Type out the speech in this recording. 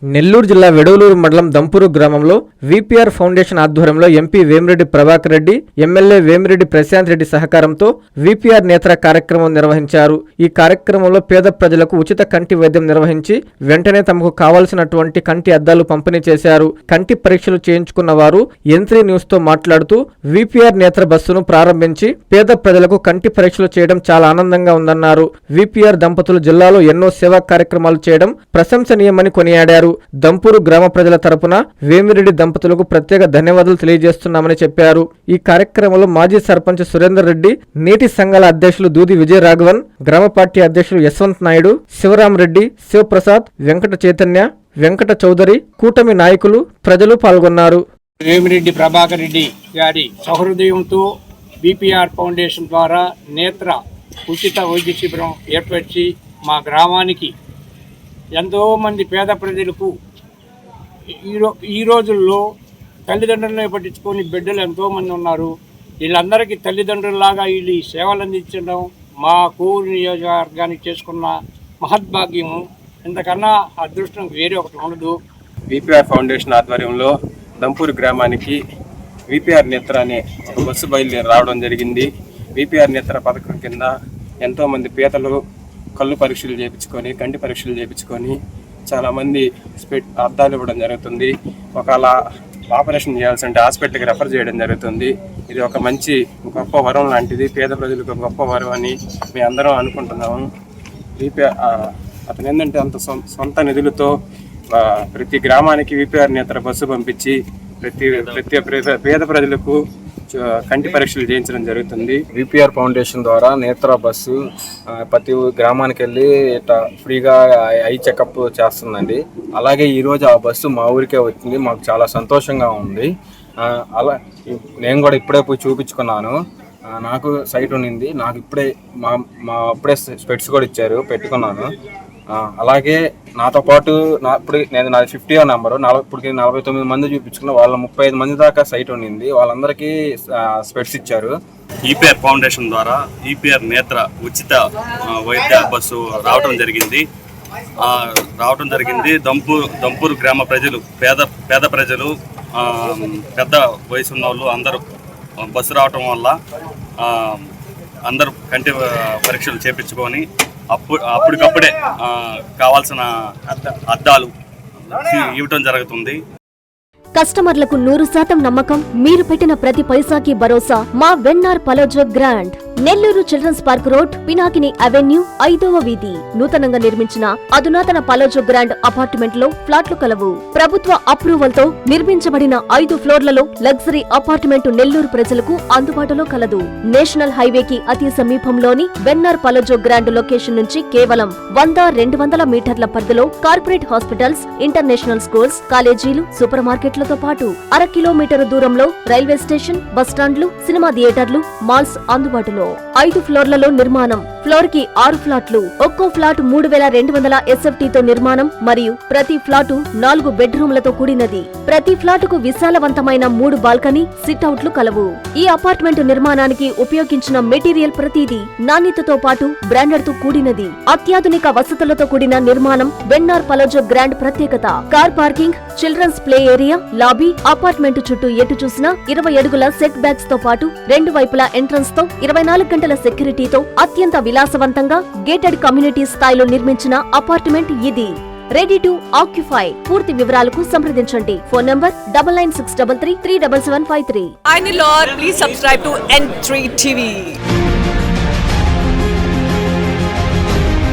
నెల్లూరు జిల్లా వెడవలూరు మండలం దంపూరు గ్రామంలో విపిఆర్ ఫౌండేషన్ ఆధ్వర్యంలో ఎంపీ వేమిరెడ్డి ప్రభాకర్ రెడ్డి, ఎమ్మెల్యే వేమిరెడ్డి ప్రశాంత్ రెడ్డి సహకారంతో విపిఆర్ నేత్ర కార్యక్రమం నిర్వహించారు. ఈ కార్యక్రమంలో పేద ప్రజలకు ఉచిత కంటి వైద్యం నిర్వహించి వెంటనే తమకు కావాల్సినటువంటి కంటి అద్దాలు పంపిణీ చేశారు. కంటి పరీక్షలు చేయించుకున్న వారు N3 న్యూస్ తో మాట్లాడుతూ విపిఆర్ నేత్ర బస్సును ప్రారంభించి పేద ప్రజలకు కంటి పరీక్షలు చేయడం చాలా ఆనందంగా ఉందన్నారు. విపిఆర్ దంపతులు జిల్లాలో ఎన్నో సేవా కార్యక్రమాలు చేయడం ప్రశంసనీయమని కొనియాడారు. దంపూరు గ్రామ ప్రజల తరపున వేమిరెడ్డి దంపతులకు ప్రత్యేక ధన్యవాదాలు తెలియజేస్తున్నామని చెప్పారు. ఈ కార్యక్రమంలో మాజీ సర్పంచ్ సురేందర్ రెడ్డి, నీటి సంఘాల అధ్యక్షులు దూది విజయరాఘవన్, గ్రామ పార్టీ అధ్యక్షులు యశ్వంత్ నాయుడు, శివరాం రెడ్డి, శివప్రసాద్, వెంకట చైతన్య, వెంకట చౌదరి, కూటమి నాయకులు, ప్రజలు పాల్గొన్నారు. వేమిరెడ్డి ప్రభాకర్ రెడ్డి గారి సహృదయంతో విపిఆర్ ఫౌండేషన్ ద్వారా నేత్ర ఉచిత వైద్య శిబిరం ఏర్పరిచి మా గ్రామానికి ఎంతోమంది పేద ప్రజలకు ఈ రోజుల్లో తల్లిదండ్రులను పట్టించుకొని బిడ్డలు ఎంతోమంది ఉన్నారు. వీళ్ళందరికీ తల్లిదండ్రులలాగా వీళ్ళు సేవలు అందించడం మా కోరు నియోజకవర్గానికి చేసుకున్న మహద్భాగ్యము. ఇంతకన్నా అదృష్టం వేరే ఒకటి ఉండదు. విపిఆర్ ఫౌండేషన్ ఆధ్వర్యంలో దంపూరు గ్రామానికి విపిఆర్ నేత్ర అనే ఒక బస్సు బయలుదేరి రావడం జరిగింది. విపిఆర్ నేత్ర పథకం కింద ఎంతోమంది పేదలు కళ్ళు పరీక్షలు చేయించుకొని, కంటి పరీక్షలు చేయించుకొని చాలామంది అద్దాలు ఇవ్వడం జరుగుతుంది. ఒకవేళ ఆపరేషన్ చేయాల్సి ఉంటే హాస్పిటల్కి రెఫర్ చేయడం జరుగుతుంది. ఇది ఒక మంచి గొప్ప వరం లాంటిది, పేద ప్రజలకు గొప్ప వరం అని మేము అందరం అనుకుంటున్నాము. అతను ఏంటంటే అంత సొంత నిధులతో ప్రతి గ్రామానికి విపిఆర్ నేత్ర బస్సు పంపించి ప్రతి పేద ప్రజలకు కంటి పరీక్షలు చేయించడం జరుగుతుంది. విపిఆర్ ఫౌండేషన్ ద్వారా నేత్ర బస్సు ప్రతి గ్రామానికి వెళ్ళి ఇట్లా ఫ్రీగా ఐ చెకప్ చేస్తుందండి. అలాగే ఈరోజు ఆ బస్సు మా ఊరికే వచ్చింది. మాకు చాలా సంతోషంగా ఉంది. అలా నేను కూడా ఇప్పుడే పోయి చూపించుకున్నాను. నాకు సైట్ ఉండింది. నాకు ఇప్పుడే అప్పుడే స్పెట్స్ కూడా ఇచ్చారు, పెట్టుకున్నాను. అలాగే నాతో పాటు నాది 50వ నెంబరు. ఇప్పటికి 49 మంది చూపించుకున్న, వాళ్ళ 35 మంది దాకా సైట్ ఉండింది. వాళ్ళందరికీ స్పెట్స్ ఇచ్చారు. విపిఆర్ ఫౌండేషన్ ద్వారా విపిఆర్ నేత్ర ఉచిత వైద్య బస్సు రావడం జరిగింది. దంపూరు గ్రామ ప్రజలు, పేద ప్రజలు, పెద్ద వయసు ఉన్న వాళ్ళు అందరూ బస్సు రావటం వల్ల అందరూ కంటి పరీక్షలు చేయించుకొని అప్పటికప్పుడే కావాల్సిన అద్దాలు ఇవ్వటం జరుగుతుంది. కస్టమర్లకు 100% నమ్మకం, మీరు పెట్టిన ప్రతి పైసాకి భరోసా. మా Vennar Palazzo grand, Nellore children's park road, Pinakini avenue, 5వ వీధి. నూతనంగా నిర్మించిన అధునాతన పలోజో గ్రాండ్ అపార్ట్మెంట్ లో ఫ్లాట్లు కలవు. ప్రభుత్వ అప్రూవల్ తో నిర్మించబడిన 5 ఫ్లోర్లలో లగ్జరీ అపార్ట్మెంట్ నెల్లూరు ప్రజలకు అందుబాటులో కలదు. నేషనల్ హైవేకి అతి సమీపంలోని వెన్నార్ పలోజో గ్రాండ్ లొకేషన్ నుంచి కేవలం 100-200 మీటర్ల పరిధిలో కార్పొరేట్ హాస్పిటల్స్, ఇంటర్నేషనల్ స్కూల్స్, కాలేజీలు, సూపర్ మార్కెట్లతో పాటు 1/2 కిలోమీటర్ దూరంలో రైల్వే స్టేషన్, బస్టాండ్లు, సినిమా థియేటర్లు, మాల్స్ అందుబాటులో. 5 ఫ్లోర్లలో నిర్మాణం. ఫ్లోర్ కి 6 ఫ్లాట్లు. ఒక్కో ఫ్లాట్ 3200 SFT తో నిర్మాణం మరియు ప్రతి ఫ్లాటు 4 బెడ్రూమ్లతో కూడినది. ప్రతి ఫ్లాటుకు విశాలవంతమైన 3 బాల్కనీ, సిట్అవుట్లు కలవు. ఈ అపార్ట్మెంట్ నిర్మాణానికి ఉపయోగించిన మెటీరియల్ ప్రతిదీ నాణ్యతతో పాటు బ్రాండెడ్ తో కూడినది. అత్యాధునిక వసతులతో కూడిన నిర్మాణం వెన్నార్ పలోజో గ్రాండ్ ప్రత్యేకత. Car parking, children's play area, lobby, apartment చుట్టూ ఎటు చూసినా 20 అడుగుల సెట్ బ్యాక్స్ తో పాటు 2 వైపులా ఎంట్రన్స్ తో 24 గంటల సెక్యూరిటీతో అత్యంత విలాసవంతంగా గేటెడ్ కమ్యూనిటీ స్థాయిలో నిర్మించిన అపార్ట్మెంట్ ఇది. Ready to occupy. పూర్తి వివరాలకు సంప్రదించండి. Phone number 9963337753. Please subscribe to N3 TV.